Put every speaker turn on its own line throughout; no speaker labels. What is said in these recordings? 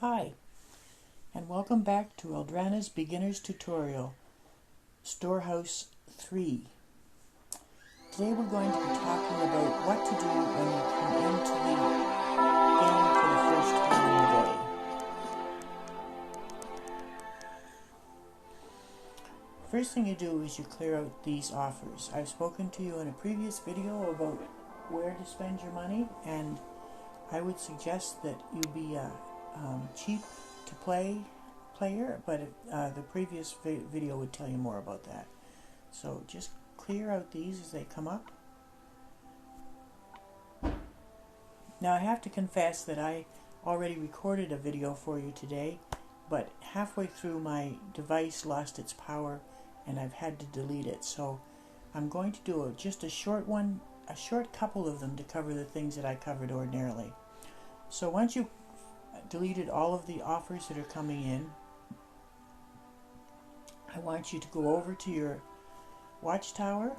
Hi, and welcome back to Eldrana's Beginner's Tutorial, Storehouse 3. Today we're going to be talking about what to do when you come into the game for the first time in the day. First thing you do is you clear out these offers. I've spoken to you in a previous video about where to spend your money, and I would suggest that you be cheap to play player, but the previous video would tell you more about that. So just clear out these as they come up. Now I have to confess that I already recorded a video for you today, but halfway through my device lost its power and I've had to delete it. So I'm going to do just a short one, a short couple of them to cover the things that I covered ordinarily. So once you deleted all of the offers that are coming in, I want you to go over to your Watchtower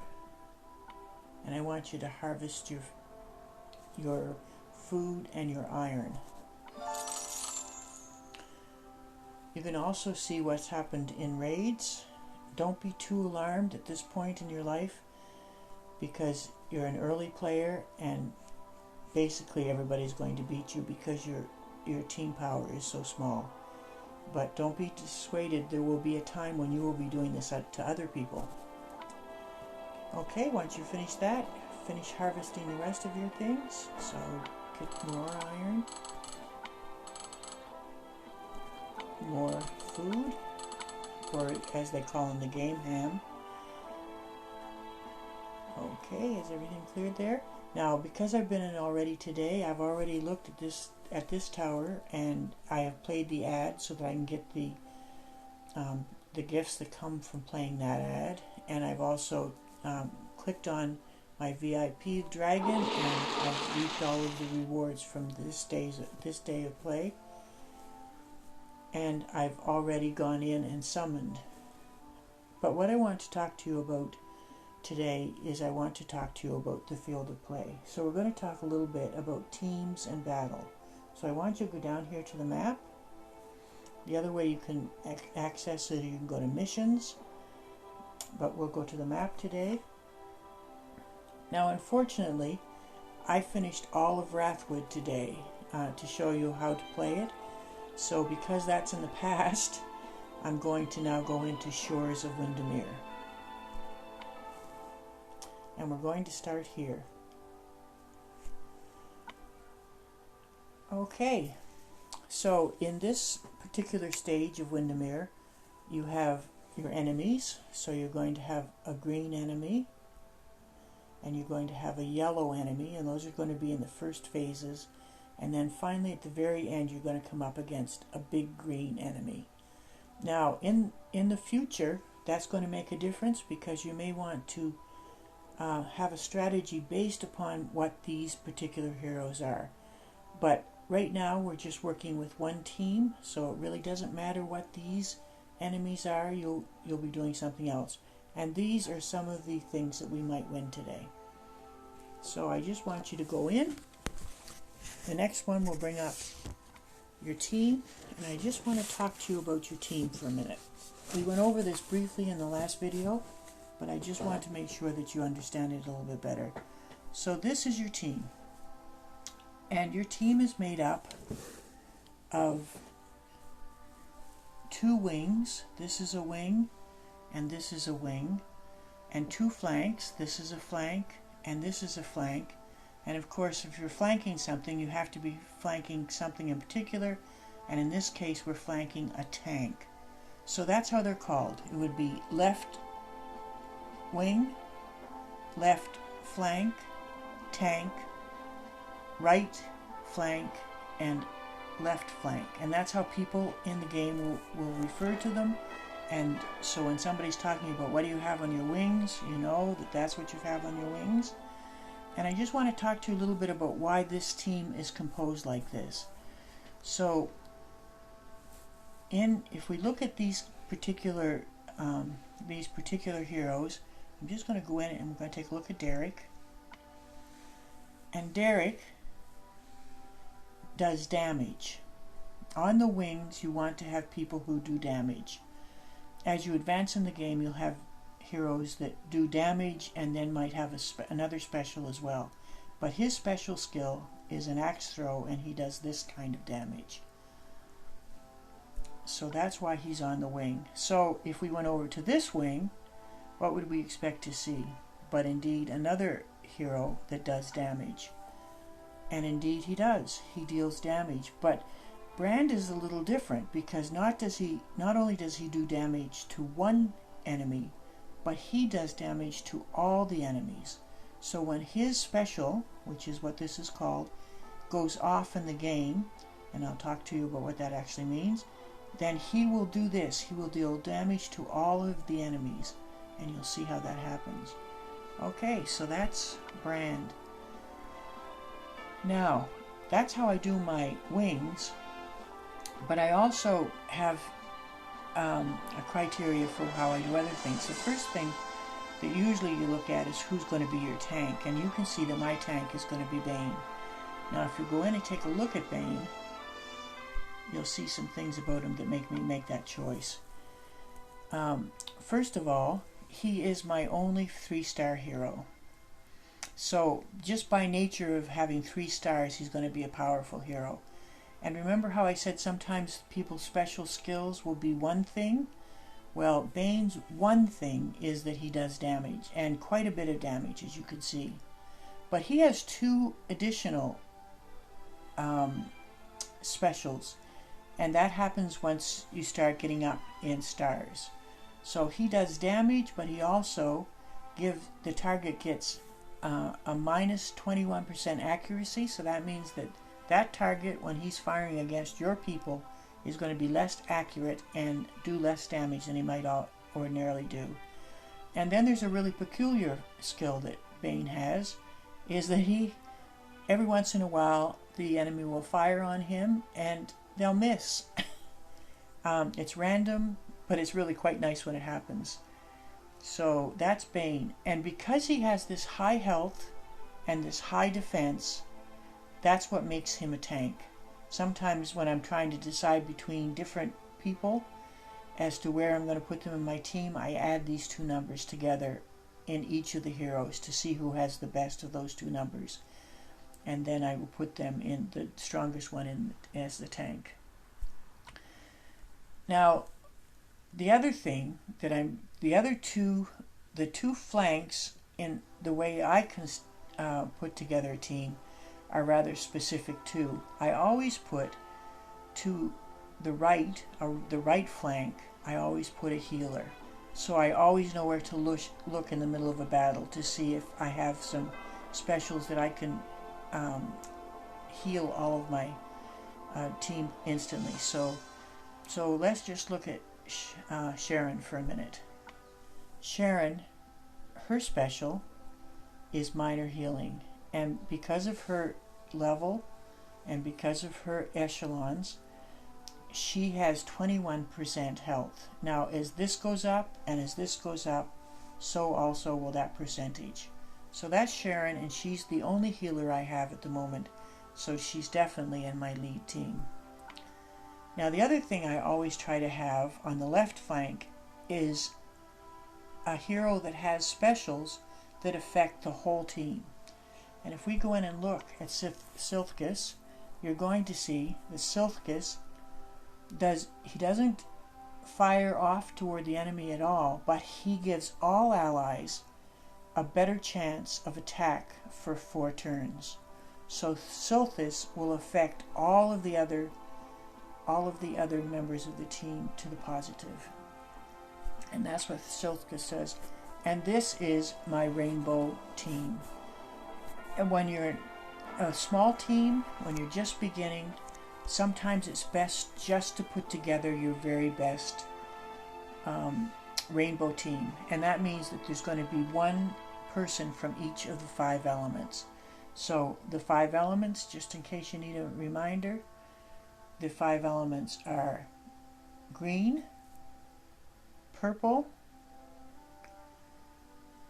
and I want you to harvest your food and your iron. You can also see what's happened in raids. Don't be too alarmed at this point in your life because you're an early player and basically everybody's going to beat you because your team power is so small. But don't be dissuaded, there will be a time when you will be doing this to other people. Okay, once you finish that, finish harvesting the rest of your things. So get more iron, more food, or as they call in the game, ham. Okay, is everything cleared there? Now, because I've been in already today, I've already looked at this tower, and I have played the ad so that I can get the gifts that come from playing that ad. And I've also clicked on my VIP dragon, and I've reaped all of the rewards from this day of play. And I've already gone in and summoned. But what I want to talk to you about today is I want to talk to you about the field of play. So we're going to talk a little bit about teams and battle. So I want you to go down here to the map. The other way you can access it, you can go to missions, but we'll go to the map today. Now unfortunately, I finished all of Wrathwood today to show you how to play it. So because that's in the past, I'm going to now go into Shores of WINDEMER. And we're going to start here. Okay, so in this particular stage of WINDEMER, you have your enemies. So you're going to have a green enemy, and you're going to have a yellow enemy, and those are going to be in the first phases. And then finally at the very end, you're going to come up against a big green enemy. Now, in the future, that's going to make a difference because you may want to have a strategy based upon what these particular heroes are. But right now we're just working with one team, so it really doesn't matter what these enemies are. You'll be doing something else. And these are some of the things that we might win today. So I just want you to go in. The next one will bring up your team, and I just want to talk to you about your team for a minute. We went over this briefly in the last video, but I just want to make sure that you understand it a little bit better. So this is your team. And your team is made up of two wings. This is a wing, and this is a wing. And two flanks. This is a flank, and this is a flank. And of course, if you're flanking something, you have to be flanking something in particular. And in this case, we're flanking a tank. So that's how they're called. It would be left wing, left flank, tank, right flank, and left flank. And that's how people in the game will refer to them. And so when somebody's talking about what do you have on your wings, you know that that's what you have on your wings. And I just want to talk to you a little bit about why this team is composed like this. So if we look at these particular heroes, I'm just going to go in and we're going to take a look at Derek. And Derek does damage. on the wings, you want to have people who do damage. As you advance in the game, you'll have heroes that do damage and then might have another special as well. But his special skill is an axe throw, and he does this kind of damage. So that's why he's on the wing. So if we went over to this wing, what would we expect to see? But indeed another hero that does damage. And indeed he does. He deals damage. But Brand is a little different, because not only does he do damage to one enemy, but he does damage to all the enemies. So when his special, which is what this is called, goes off in the game, and I'll talk to you about what that actually means, then he will do this. He will deal damage to all of the enemies, and you'll see how that happens. Okay, so that's Brand. Now, that's how I do my wings, but I also have a criteria for how I do other things. The first thing that usually you look at is who's going to be your tank, and you can see that my tank is going to be Bane. Now, if you go in and take a look at Bane, you'll see some things about him that make me make that choice. First of all, he is my only 3-star hero. So just by nature of having 3 stars, he's going to be a powerful hero. And remember how I said sometimes people's special skills will be one thing? Well, Bane's one thing is that he does damage, and quite a bit of damage, as you can see. But he has 2 additional specials, and that happens once you start getting up in stars. So he does damage, but he also the target gets a minus 21% accuracy, so that means that that target, when he's firing against your people, is going to be less accurate and do less damage than he might ordinarily do. And then there's a really peculiar skill that Bane has, is that every once in a while, the enemy will fire on him and they'll miss. It's random, but it's really quite nice when it happens. So that's Bane. And because he has this high health and this high defense, that's what makes him a tank. Sometimes when I'm trying to decide between different people as to where I'm going to put them in my team, I add these 2 numbers together in each of the heroes to see who has the best of those 2 numbers. And then I will put them in the strongest one as the tank. Now, the other thing that the 2 flanks in the way I can put together a team are rather specific too. I always put to the right, or the right flank, I always put a healer. So I always know where to look in the middle of a battle to see if I have some specials that I can heal all of my team instantly. So let's just look at Sharon for a minute. Sharon, her special is minor healing, and because of her level and because of her echelons, she has 21% health. Now, as this goes up and as this goes up, so also will that percentage. So that's Sharon, and she's the only healer I have at the moment, so she's definitely in my lead team. Now, the other thing I always try to have on the left flank is a hero that has specials that affect the whole team. And if we go in and look at Silthkus, you're going to see that Silthkus doesn't fire off toward the enemy at all, but he gives all allies a better chance of attack for 4 turns. So Silthus will affect all of the other members of the team to the positive. And that's what Silthkus does. And this is my rainbow team. And when you're a small team, when you're just beginning, sometimes it's best just to put together your very best rainbow team. And that means that there's going to be 1 person from each of the 5 elements. So the 5 elements, just in case you need a reminder, the 5 elements are green, purple,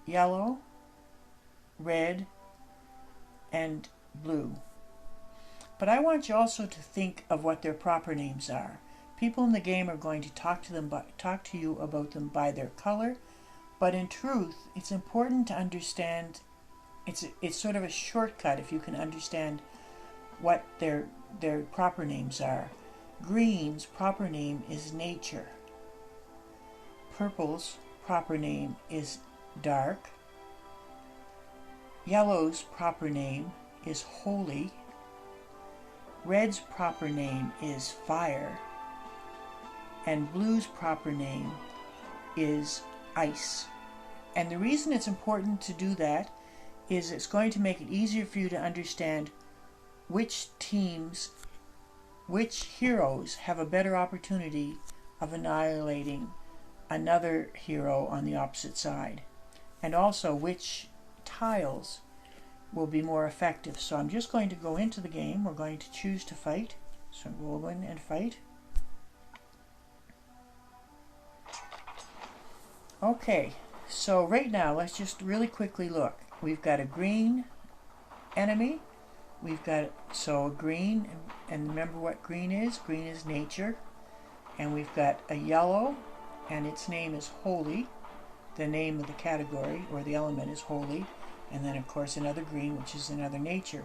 yellow, red, and blue. But I want you also to think of what their proper names are. People in the game are going to talk to you about them by their color, but in truth, it's important to understand. It's sort of a shortcut if you can understand what their proper names are. Green's proper name is nature. Purple's proper name is dark. Yellow's proper name is holy. Red's proper name is fire. And blue's proper name is ice. And the reason it's important to do that is it's going to make it easier for you to understand which teams, which heroes have a better opportunity of annihilating another hero on the opposite side, and also which tiles will be more effective. So I'm just going to go into the game. We're going to choose to fight. So we'll go in and fight. Okay, so right now let's just really quickly look. We've got a green enemy. We've got a green, and remember what green is? Green is nature. And we've got a yellow, and its name is holy. The name of the category or the element is holy. And then of course another green, which is another nature.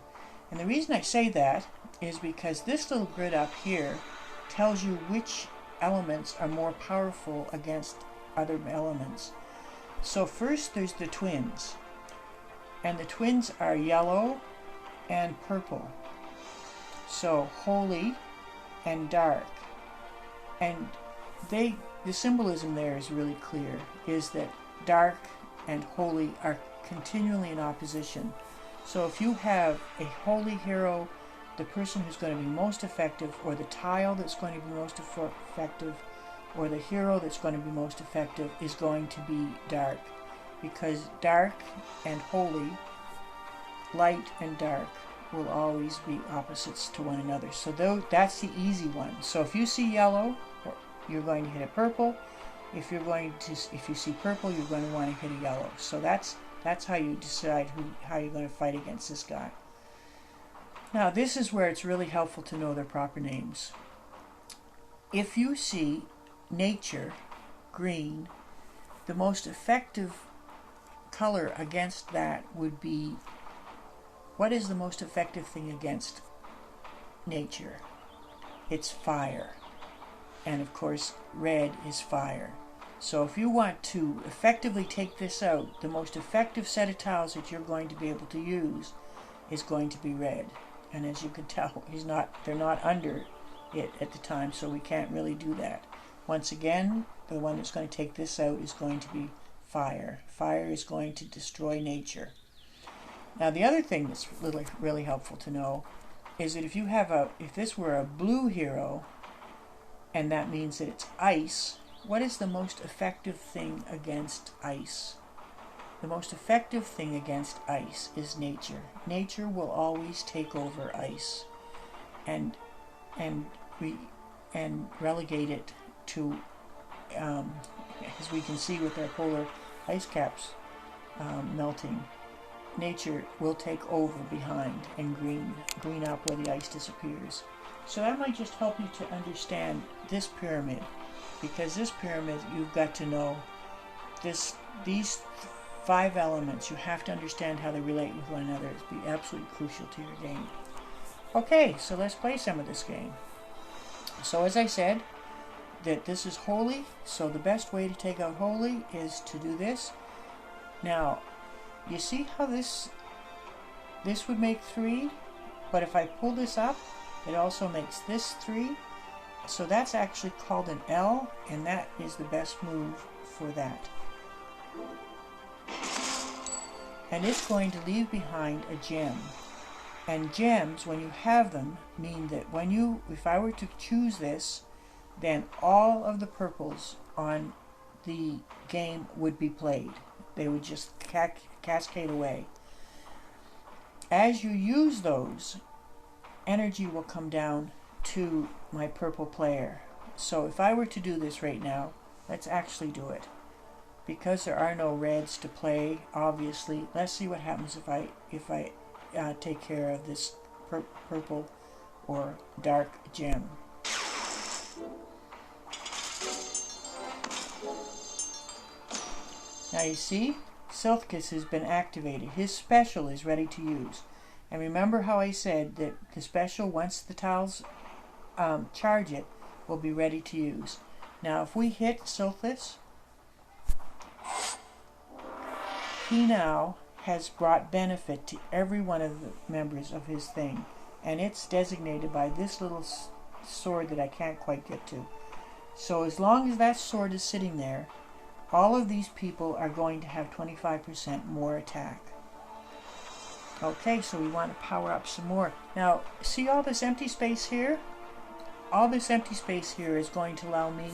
And the reason I say that is because this little grid up here tells you which elements are more powerful against other elements. So first there's the twins, and the twins are yellow and purple. So holy and dark, and the symbolism there is really clear, is that dark and holy are continually in opposition. So if you have a holy hero, the person who's going to be most effective, or the tile that's going to be most effective, or the hero that's going to be most effective is going to be dark, because dark and holy, light and dark, will always be opposites to one another. So that's the easy one. So if you see yellow, you're going to hit a purple. If you see purple, you're going to want to hit a yellow. So that's how you decide how you're going to fight against this guy. Now this is where it's really helpful to know their proper names. If you see nature, green, the most effective color against that would be, what is the most effective thing against nature? It's fire. And of course, red is fire. So if you want to effectively take this out, the most effective set of tiles that you're going to be able to use is going to be red. And as you can tell, they're not under it at the time, so we can't really do that. Once again, the one that's going to take this out is going to be fire. Fire is going to destroy nature. Now the other thing that's really helpful to know is that if this were a blue hero, and that means that it's ice, what is the most effective thing against ice? The most effective thing against ice is nature. Nature will always take over ice and relegate it to, as we can see with our polar ice caps melting, nature will take over behind and green up where the ice disappears. So that might just help you to understand this pyramid, because this pyramid, you've got to know these 5 elements. You have to understand how they relate with one another. It's be absolutely crucial to your game. Okay, so let's play some of this game. So as I said, that this is holy, so the best way to take out holy is to do this. Now, you see how this would make 3, but if I pull this up, it also makes this 3. So that's actually called an L, and that is the best move for that. And it's going to leave behind a gem. And gems, when you have them, mean that if I were to choose this, then all of the purples on the game would be played. They would just cascade away. As you use those, energy will come down to my purple player. So if I were to do this right now, let's actually do it. Because there are no reds to play, obviously, let's see what happens if I take care of this purple or dark gem. Now you see, Silphus has been activated. His special is ready to use. And remember how I said that the special, once the tiles charge it, will be ready to use. Now if we hit Silphus, he now has brought benefit to every one of the members of his thing. And it's designated by this little sword that I can't quite get to. So as long as that sword is sitting there, all of these people are going to have 25% more attack. Okay, so we want to power up some more. Now, see all this empty space here? All this empty space here is going to allow me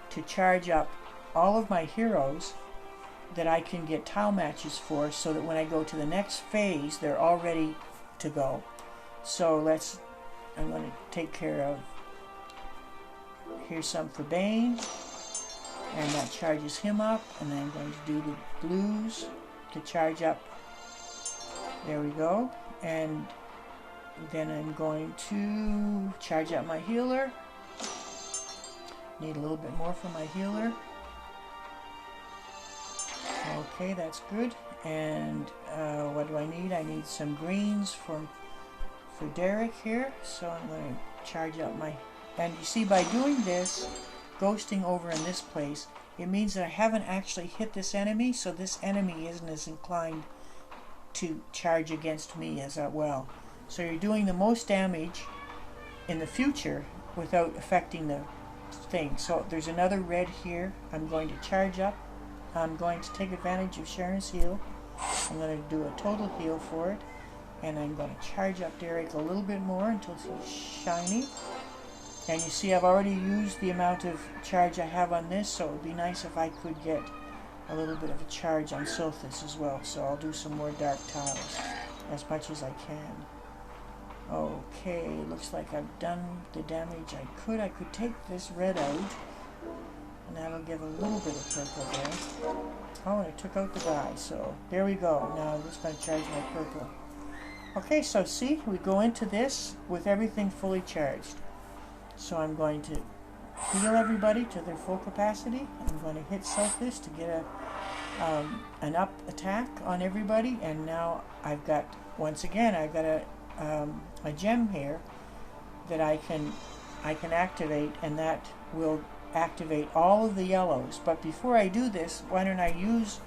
to charge up all of my heroes that I can get tile matches for, so that when I go to the next phase, they're all ready to go. So I'm going to take care of, here's some for Bane, and that charges him up, and then I'm going to do the blues to charge up. There we go. And then I'm going to charge up my healer. Need a little bit more for my healer. Okay, that's good. And what do I need? I need some greens for Derek here. So I'm going to charge up my... And you see, by doing this, ghosting over in this place, it means that I haven't actually hit this enemy, so this enemy isn't as inclined to charge against me as well. So you're doing the most damage in the future without affecting the thing. So there's another red here. I'm going to charge up. I'm going to take advantage of Sharon's heal. I'm going to do a total heal for it. And I'm going to charge up Derek a little bit more until he's shiny. And you see, I've already used the amount of charge I have on this, so it would be nice if I could get a little bit of a charge on Silphus as well. So I'll do some more dark tiles as much as I can. Okay, looks like I've done the damage I could. I could take this red out, and that'll give a little bit of purple there. Oh, and I took out the guy, so there we go. Now I'm just going to charge my purple. Okay, so see, we go into this with everything fully charged. So I'm going to heal everybody to their full capacity. I'm going to hit Silphus to get an up attack on everybody. And now I've got, once again, I've got a gem here that I can activate, and that will activate all of the yellows. But before I do this, why don't I use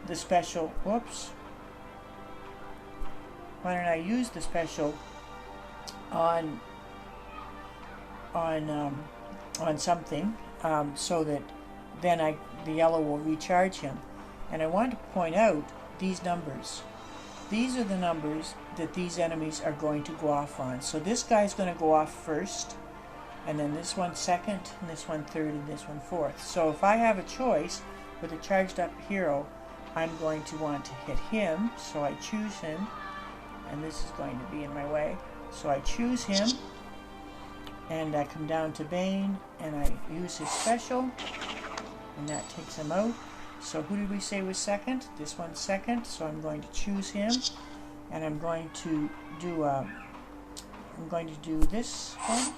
the special, whoops. Why don't I use the special on something, so that then the yellow will recharge him. And I want to point out these numbers. These are the numbers that these enemies are going to go off on. So this guy's going to go off first, and then this one second, and this one third, and this one fourth. So if I have a choice with a charged up hero, I'm going to want to hit him, so I choose him, and this is going to be in my way. So I choose him, and I come down to Bane, and I use his special, and that takes him out. So who did we say was second? This one's second, so I'm going to choose him, and I'm going to do this one.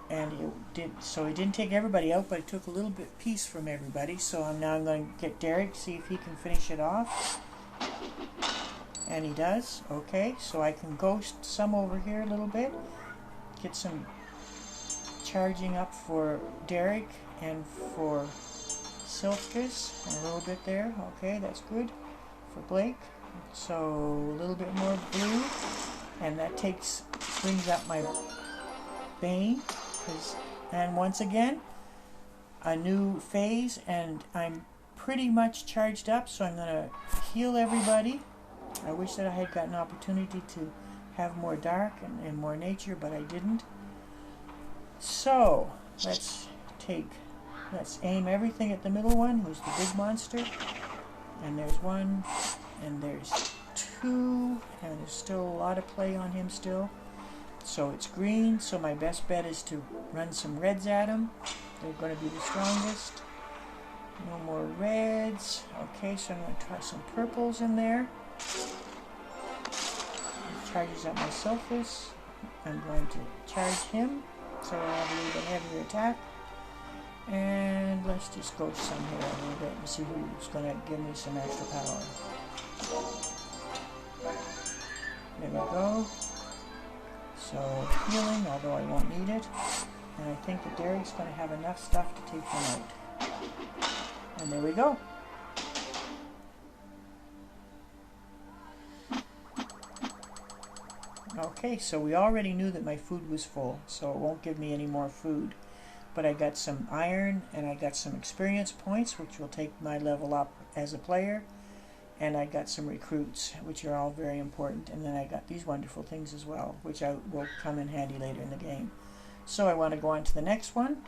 And it didn't take everybody out, but it took a little bit piece from everybody. So I'm going to get Derek, see if he can finish it off. And he does. Okay, so I can ghost some over here a little bit. Get some charging up for Derek and for Silphus, and a little bit there. Okay, that's good for Blake. So a little bit more blue, and that brings up my Bane. And once again, a new phase, and I'm pretty much charged up, so I'm going to heal everybody. I wish that I had gotten an opportunity to have more dark and more nature, but I didn't. So let's aim everything at the middle one, who's the big monster. And there's one, and there's two, and there's still a lot of play on him still. So it's green, so my best bet is to run some reds at him. They're going to be the strongest. No more reds. Okay, so I'm going to try some purples in there. charges up my Silphus. I'm going to charge him, so I have a little bit heavier attack. And let's just go somewhere a little bit and see who's going to give me some extra power. There we go. So healing, although I won't need it. And I think that Derek's going to have enough stuff to take him out. And there we go. Okay, so we already knew that my food was full, so it won't give me any more food. But I got some iron and I got some experience points, which will take my level up as a player. And I got some recruits, which are all very important. And then I got these wonderful things as well, which will come in handy later in the game. So I want to go on to the next one.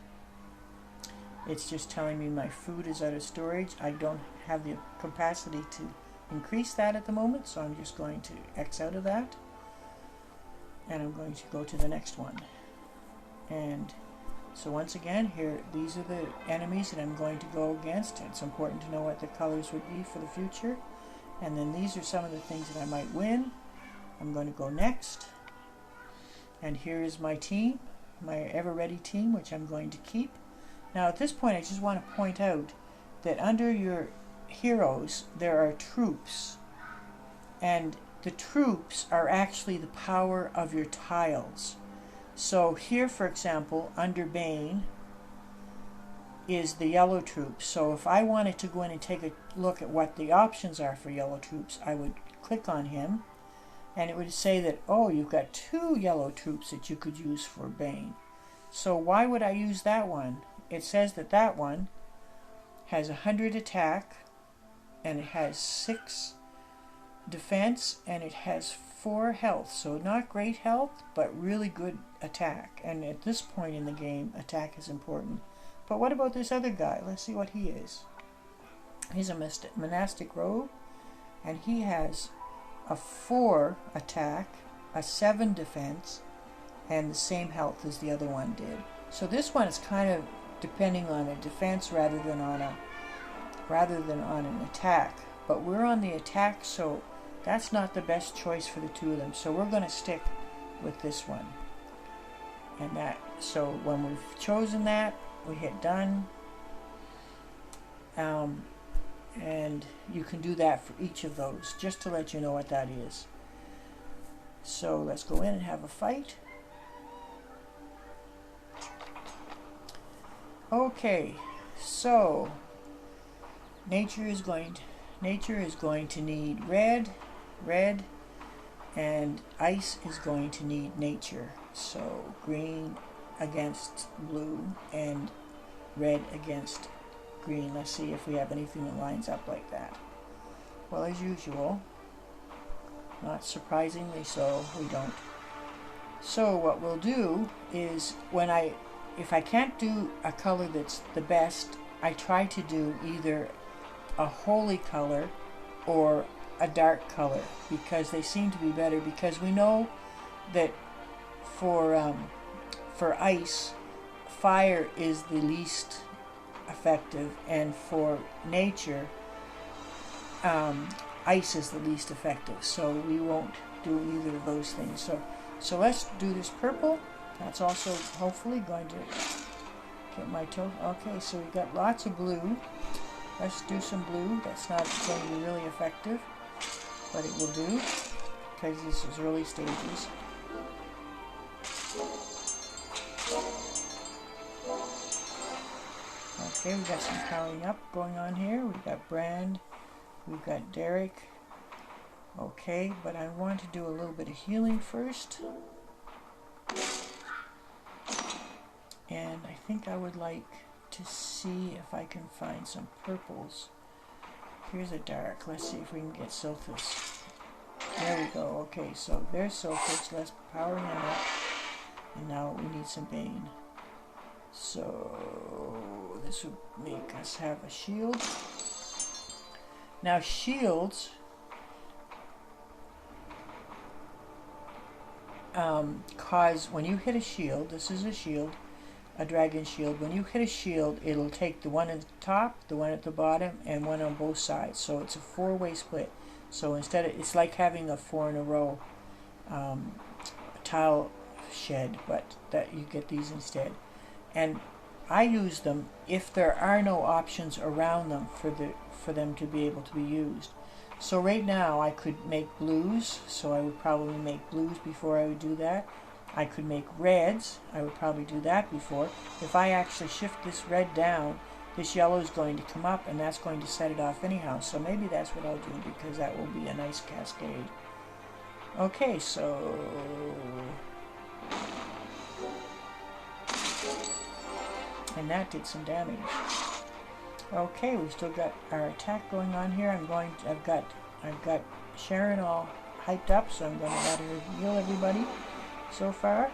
It's just telling me my food is out of storage. I don't have the capacity to increase that at the moment, so I'm just going to X out of that. And I'm going to go to the next one. And so once again, here, these are the enemies that I'm going to go against. It's important to know what the colors would be for the future. And then these are some of the things that I might win. I'm going to go next. And here is my team, my ever-ready team, which I'm going to keep. Now at this point, I just want to point out that under your heroes, there are troops. And the troops are actually the power of your tiles. So here, for example, under Bane is the yellow troops. So if I wanted to go in and take a look at what the options are for yellow troops, I would click on him and it would say that, oh, you've got 2 yellow troops that you could use for Bane. So why would I use that one? It says that that one has 100 attack and it has 6 defense and it has 4 health, so not great health but really good attack, and at this point in the game attack is important. But what about this other guy? Let's see what he is. He's a monastic rogue and he has a 4 attack, a 7 defense, and the same health as the other one did. So this one is kind of depending on a defense rather than on an attack, but we're on the attack, so that's not the best choice for the 2 of them. So we're going to stick with this one. And that, so when we've chosen that, we hit done. And you can do that for each of those, just to let you know what that is. So let's go in and have a fight. Okay, so nature is going to need red, and ice is going to need nature. So green against blue and red against green. Let's see if we have anything that lines up like that. Well, as usual, not surprisingly so, we don't. So what we'll do is if I can't do a color that's the best, I try to do either a holy color or a dark color, because they seem to be better, because we know that for ice, fire is the least effective, and for nature, ice is the least effective, so we won't do either of those things. So let's do this purple. That's also hopefully going to get my toe. Okay, so we've got lots of blue. Let's do some blue. That's not going to be really effective, but it will do, because this is early stages. Okay, we've got some powering up going on here. We've got Brand, we've got Derek. Okay, but I want to do a little bit of healing first. And I think I would like to see if I can find some purples. Here's a dark. Let's see if we can get Silphus. There we go. Okay, so there's Silphus. Let's power him up. And now we need some Bane. So this would make us have a shield. Now shields cause, when you hit a shield, this is a shield, a dragon shield, when you hit a shield, it'll take the one at the top, the one at the bottom, and one on both sides. So it's a 4-way split. So instead of, it's like having a 4 in a row tile shed, but that you get these instead. And I use them if there are no options around them for them to be able to be used. So right now I could make blues, so I would probably make blues before I would do that. I could make reds, I would probably do that before. If I actually shift this red down, this yellow is going to come up, and that's going to set it off anyhow. So maybe that's what I'll do, because that will be a nice cascade. Okay, so and that did some damage. Okay, we still got our attack going on here. I've got Sharon all hyped up, so I'm going to let her heal everybody so far.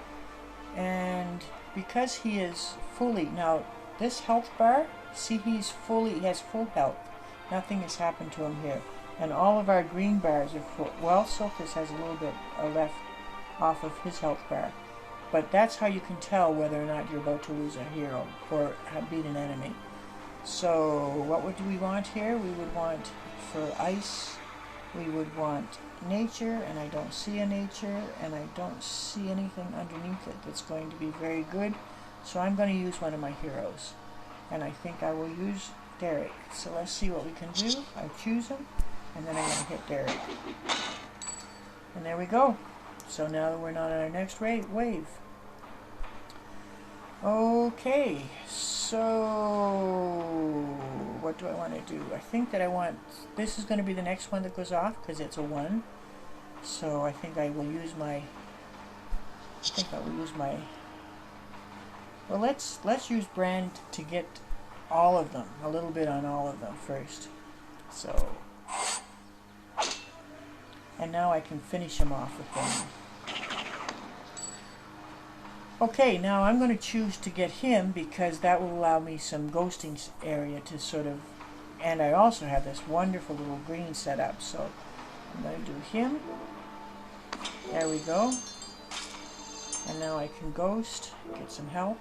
And because he is fully, now this health bar, see, he has full health. Nothing has happened to him here. And all of our green bars are full. Well, Sulcus has a little bit left off of his health bar. But that's how you can tell whether or not you're about to lose a hero or beat an enemy. So what would we want here? We would want, for ice, we would want nature, and I don't see a nature, and I don't see anything underneath it that's going to be very good. So I'm going to use one of my heroes. And I think I will use Derek. So let's see what we can do. I choose him, and then I'm going to hit Derek. And there we go. So now that we're not on our next wave. Okay, so what do I want to do? I think that this is going to be the next one that goes off, because it's a 1. So I think I will use my, well, let's use brand to get all of them, a little bit on all of them first. So, and now I can finish him off with them. Okay, now I'm going to choose to get him, because that will allow me some ghosting area to sort of, and I also have this wonderful little green set up, so I'm going to do him. There we go. And now I can ghost, get some health,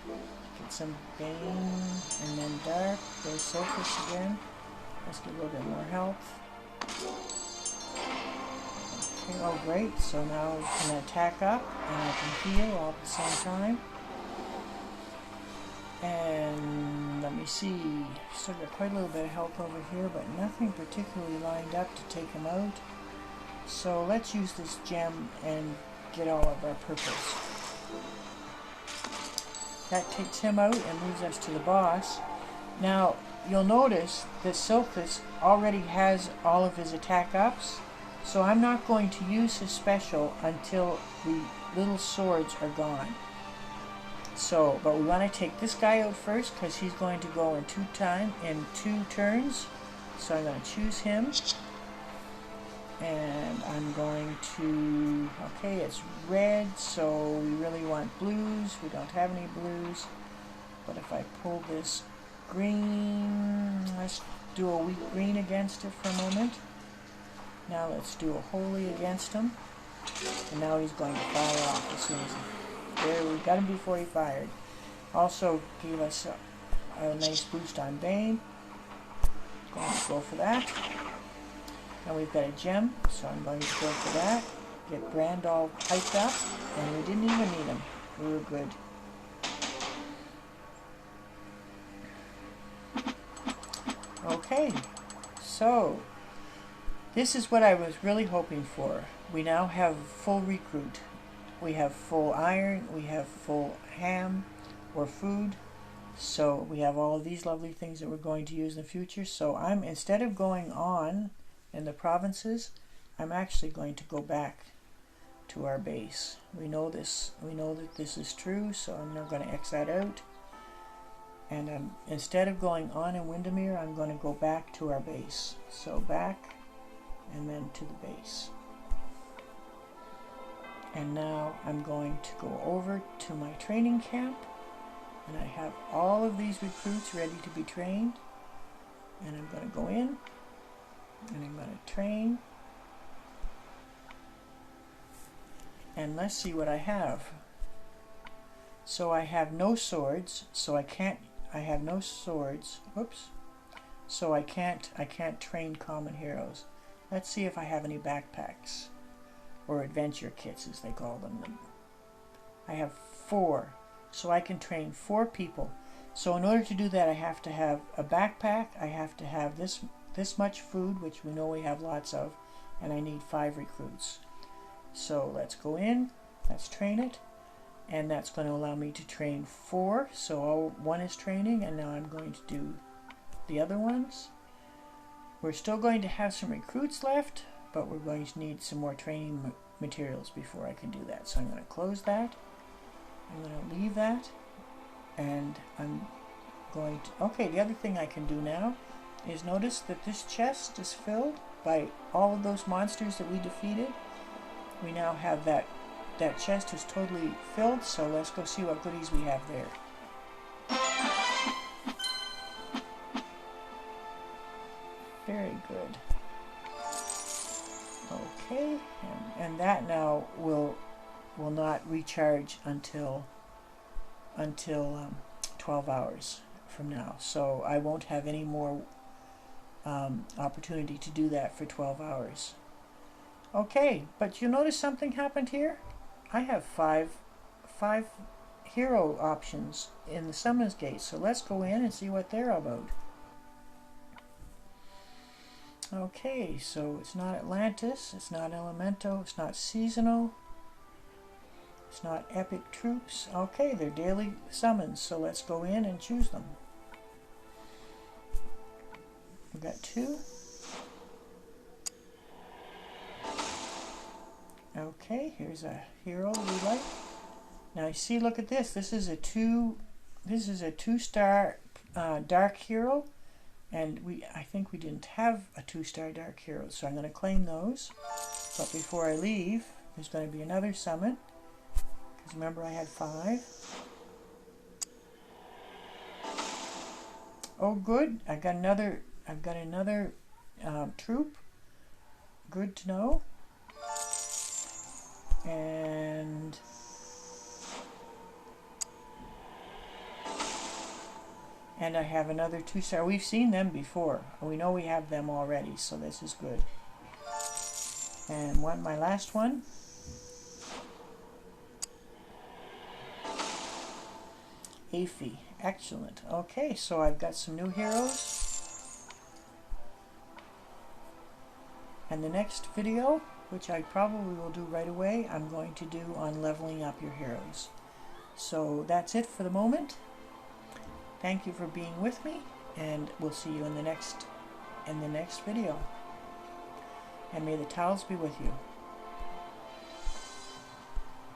get some bane, and then dark. There's Sulcus again. Let's get a little bit more health. Oh great, so now we can attack up and I can heal all at the same time. And let me see, still got quite a little bit of health over here, but nothing particularly lined up to take him out. So let's use this gem and get all of our purpose. That takes him out and moves us to the boss. Now you'll notice that Sulcus already has all of his attack ups. So I'm not going to use his special until the little swords are gone. So, but we want to take this guy out first, because he's going to go in two turns. So I'm going to choose him. And I'm going to, okay, it's red, so we really want blues. We don't have any blues. But if I pull this green, let's do a weak green against it for a moment. Now let's do a holy against him. And now he's going to fire off as soon as there, we got him before he fired. Also gave us a nice boost on Bane. Going to go for that. And we've got a gem, so I'm going to go for that. Get Brand all hyped up, and we didn't even need him. We were good. Okay, so this is what I was really hoping for. We now have full recruit. We have full iron, we have full ham or food. So we have all of these lovely things that we're going to use in the future. So instead of going on in the provinces, I'm actually going to go back to our base. We know this. We know that this is true, so I'm now going to X that out. And instead of going on in Windermere, I'm going to go back to our base. So back, and then to the base. And now I'm going to go over to my training camp, and I have all of these recruits ready to be trained. And I'm going to go in, and I'm going to train. And let's see what I have. So I have no swords, so I have no swords. Whoops. So I can't train common heroes. Let's see if I have any backpacks, or adventure kits as they call them. I have 4, so I can train 4 people. So in order to do that, I have to have a backpack, I have to have this much food, which we know we have lots of, and I need 5 recruits. So let's go in, let's train it, and that's going to allow me to train 4. So one is training, and now I'm going to do the other ones. We're still going to have some recruits left, but we're going to need some more training materials before I can do that. So I'm going to close that, I'm going to leave that, and I'm going to, okay, the other thing I can do now is notice that this chest is filled by all of those monsters that we defeated. We now have that chest is totally filled, so let's go see what goodies we have there. Very good. Okay, and that now will not recharge until 12 hours from now. So I won't have any more opportunity to do that for 12 hours. Okay, but you notice something happened here? I have five hero options in the summons gate, so let's go in and see what they're about. Okay, so it's not Atlantis, it's not Elemento, it's not seasonal, it's not epic troops. Okay, they're daily summons, so let's go in and choose them. We've got 2. Okay, here's a hero we like. Now you see, look at this. This is a 2-star dark hero, and I think we didn't have a 2-star dark hero, so I'm going to claim those. But before I leave, there's going to be another summon, because remember I had 5. Oh, good. I've got another troop. Good to know. And I have another 2-star. We've seen them before. We know we have them already, so this is good. And my last one. Aphie. Excellent. Okay, so I've got some new heroes. And the next video, which I probably will do right away, I'm going to do on leveling up your heroes. So that's it for the moment. Thank you for being with me, and we'll see you in the next video. And may the towels be with you.